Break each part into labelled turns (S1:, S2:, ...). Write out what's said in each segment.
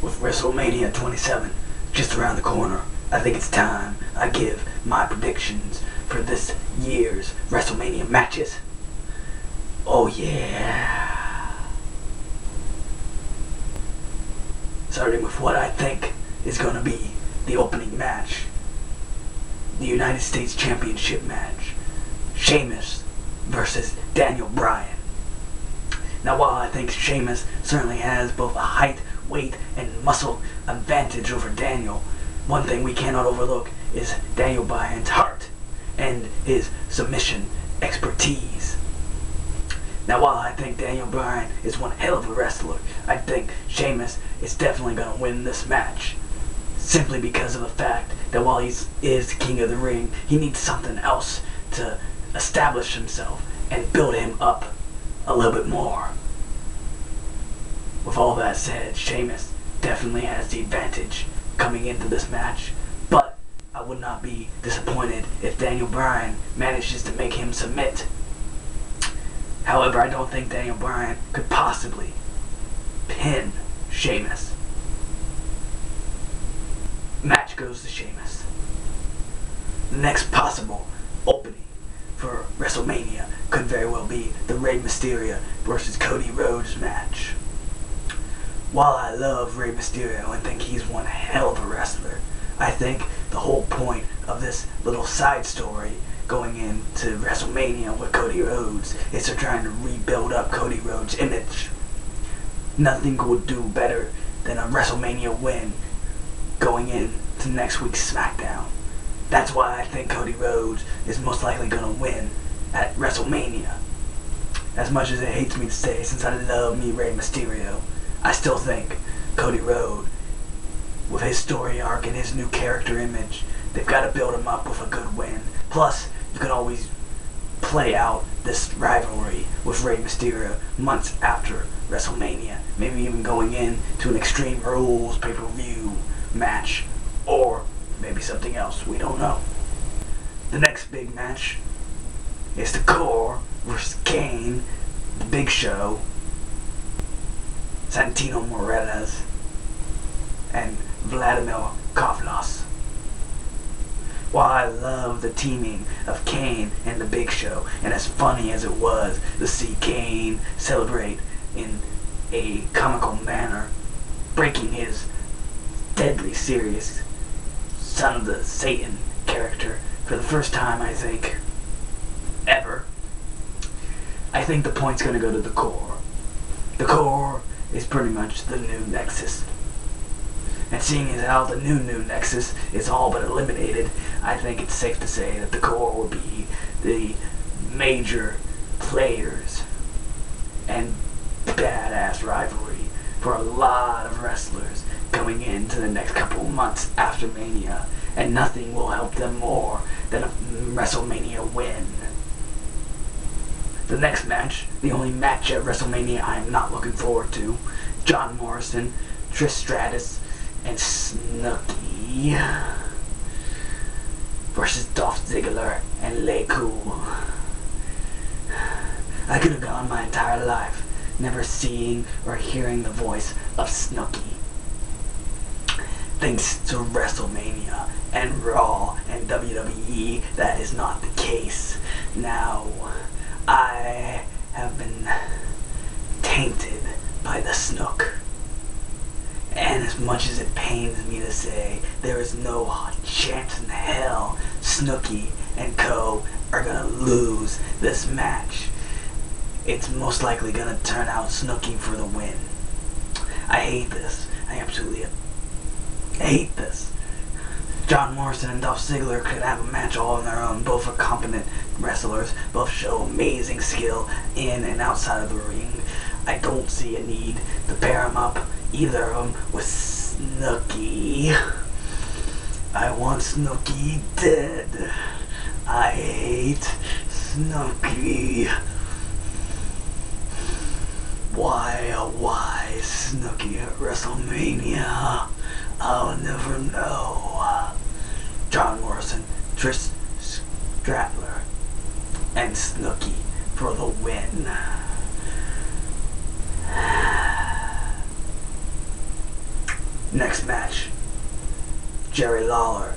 S1: with WrestleMania 27 just around the corner, I think it's time I give my predictions for this year's WrestleMania matches. Oh yeah. Starting with what I think is going to be the opening match. The United States Championship match. Sheamus versus Daniel Bryan. Now, while I think Sheamus certainly has both a height, weight, and muscle advantage over Daniel, one thing we cannot overlook is Daniel Bryan's heart and his submission expertise. Now, while I think Daniel Bryan is one hell of a wrestler, I think Sheamus is definitely going to win this match. Simply because of the fact that while he is king of the ring, he needs something else to establish himself and build him up a little bit more. With all that said, Sheamus definitely has the advantage coming into this match, but I would not be disappointed if Daniel Bryan manages to make him submit. However, I don't think Daniel Bryan could possibly pin Sheamus. Match goes to Sheamus. The next possible opening for WrestleMania could very well be the Rey Mysterio versus Cody Rhodes match. While I love Rey Mysterio and think he's one hell of a wrestler, I think the whole point of this little side story going into WrestleMania with Cody Rhodes is they're trying to rebuild up Cody Rhodes' image. Nothing would do better than a WrestleMania win going into next week's SmackDown. That's why I think Cody Rhodes is most likely going to win at WrestleMania. As much as it hates me to say, since I love me Rey Mysterio, I still think Cody Rhodes, with his story arc and his new character image, they've got to build him up with a good win. Plus, you can always play out this rivalry with Rey Mysterio months after WrestleMania. Maybe even going in to an Extreme Rules pay-per-view match, or maybe something else, we don't know. The next big match is the Core versus Kane, the Big Show, Santino Morella's, and Vladimir Kovlos. While I love the teaming of Kane and the Big Show, and as funny as it was to see Kane celebrate in a comical manner, breaking his deadly serious Son of the Satan character for the first time, I think, ever, I think the point's going to go to the Core. The Core is pretty much the new Nexus. And seeing as how the new Nexus is all but eliminated, I think it's safe to say that the Core will be the major players and badass rivalry for a lot of wrestlers going into the next couple of months after Mania, and nothing will help them more than a WrestleMania win. The next match, the only match at WrestleMania I am not looking forward to, John Morrison, Trish Stratus, and Snooki versus Dolph Ziggler and Lay Cool. I could have gone my entire life never seeing or hearing the voice of Snooki. Thanks to WrestleMania and Raw and WWE, that is not the case. Now, I have been tainted by the Snook. And as much as it pains me to say, there is no chance in hell Snooki and Co. are going to lose this match. It's most likely going to turn out Snooki for the win. I hate this. I absolutely hate this. John Morrison and Dolph Ziggler could have a match all on their own. Both are competent wrestlers. Both show amazing skill in and outside of the ring. I don't see a need to pair them up, either of them, with Snooki. I want Snooki dead. I hate Snooki. Why, oh why, Snooki at WrestleMania? I'll never know. John Morrison, Trish Stratus, and Snooki for the win. Next match, Jerry Lawler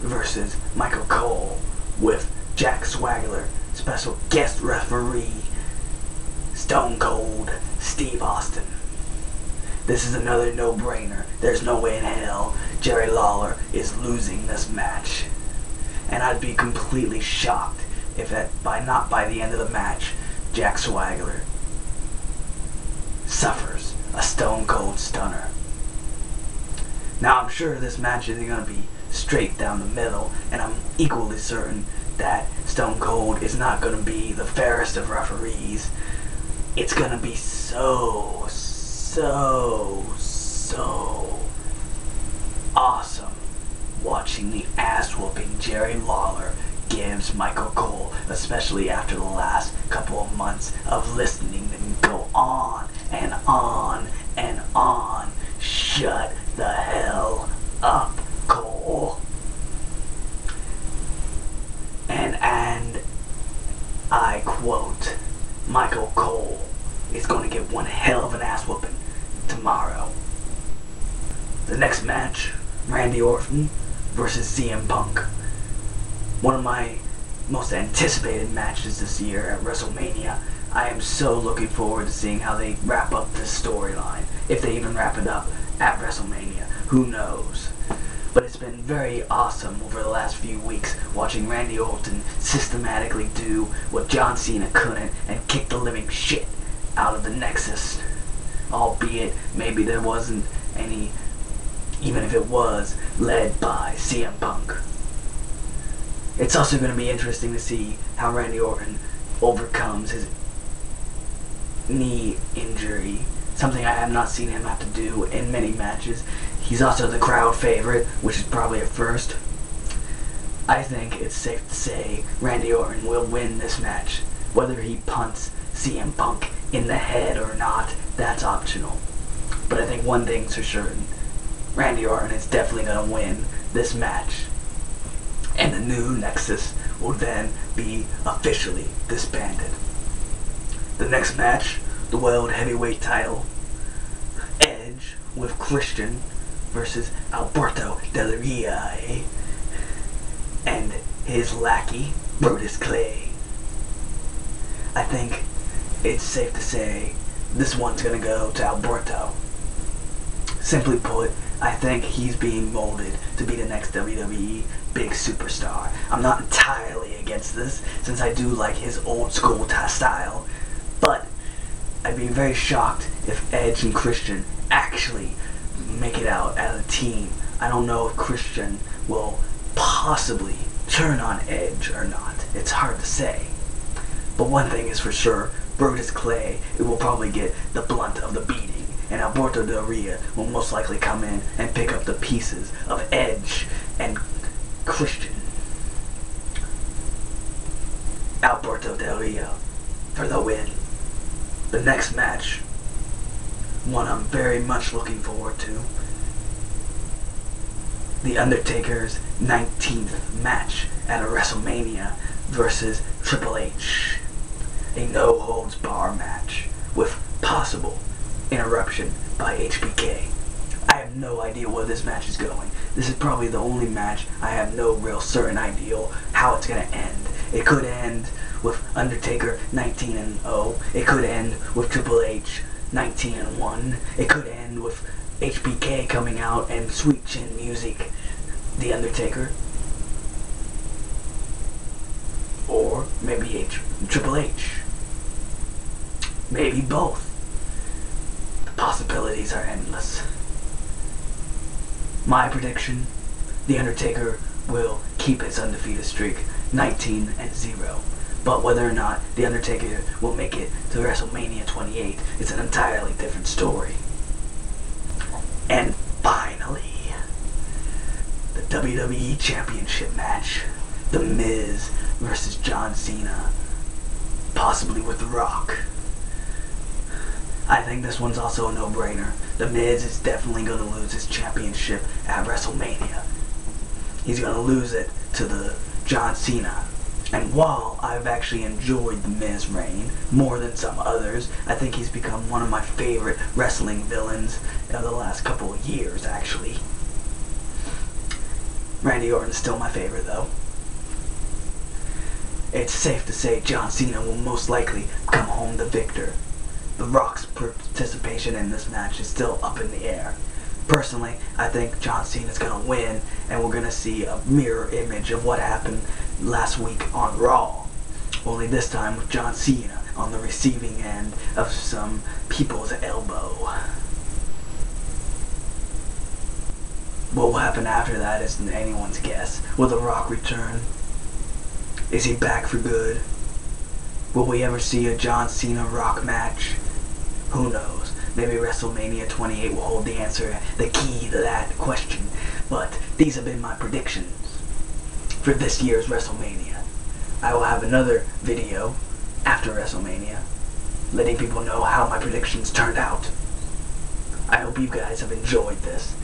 S1: versus Michael Cole with Jack Swagger, special guest referee Stone Cold Steve Austin. This is another no-brainer. There's no way in hell Jerry Lawler is losing this match. And I'd be completely shocked if not by the end of the match, Jack Swagger suffers a Stone Cold Stunner. Now I'm sure this match isn't going to be straight down the middle, and I'm equally certain that Stone Cold is not going to be the fairest of referees. It's going to be so awesome watching the ass-whooping Jerry Lawler gives Michael Cole, especially after the last couple of months of listening to him go on and on and on. Shut the hell up, Cole. And I quote, Michael Cole is going to get one hell of an ass whooping tomorrow. The next match, Randy Orton versus CM Punk. One of my most anticipated matches this year at WrestleMania. I am so looking forward to seeing how they wrap up this storyline. If they even wrap it up at WrestleMania. Who knows? But it's been very awesome over the last few weeks watching Randy Orton systematically do what John Cena couldn't and kick the living shit out of the Nexus. Albeit, maybe there wasn't any, even if it was, led by CM Punk. It's also going to be interesting to see how Randy Orton overcomes his knee injury, something I have not seen him have to do in many matches. He's also the crowd favorite, which is probably a first. I think it's safe to say Randy Orton will win this match. Whether he punts CM Punk in the head or not, that's optional. But I think one thing's for certain. Randy Orton is definitely going to win this match. And the new Nexus will then be officially disbanded. The next match, the World Heavyweight title, Edge with Christian versus Alberto Del Rio and his lackey, Brodus Clay. I think it's safe to say this one's going to go to Alberto. Simply put, I think he's being molded to be the next WWE big superstar. I'm not entirely against this, since I do like his old school style, but I'd be very shocked if Edge and Christian actually make it out as a team. I don't know if Christian will possibly turn on Edge or not. It's hard to say. But one thing is for sure, Brodus Clay will probably get the blunt of the beating, and Alberto Del Rio will most likely come in and pick up the pieces of Edge and Christian. Alberto Del Rio for the win. The next match, one I'm very much looking forward to. The Undertaker's 19th match at a WrestleMania versus Triple H. A no-holds-barred match with possible interruption by HBK. I have no idea where this match is going. This is probably the only match I have no real certain idea how it's going to end. It could end with Undertaker 19-0. It could end with Triple H 19-1. It could end with HBK coming out and sweet chin music, The Undertaker. Or maybe Triple H. Maybe both. The possibilities are endless. My prediction, The Undertaker will keep his undefeated streak 19-0. But whether or not The Undertaker will make it to WrestleMania 28 is an entirely different story. And finally, the WWE Championship match. The Miz versus John Cena. Possibly with The Rock. I think this one's also a no-brainer. The Miz is definitely going to lose his championship at WrestleMania. He's going to lose it to the John Cena. And while I've actually enjoyed The Miz reign more than some others, I think he's become one of my favorite wrestling villains of the last couple of years, actually. Randy Orton's still my favorite, though. It's safe to say John Cena will most likely come home the victor. The Rock's participation in this match is still up in the air. Personally, I think John Cena's gonna win, and we're gonna see a mirror image of what happened last week on Raw. Only this time with John Cena on the receiving end of some people's elbow. What will happen after that isn't anyone's guess. Will The Rock return? Is he back for good? Will we ever see a John Cena Rock match? Who knows? Maybe WrestleMania 28 will hold the answer, the key to that question. But these have been my predictions for this year's WrestleMania. I will have another video after WrestleMania, letting people know how my predictions turned out. I hope you guys have enjoyed this.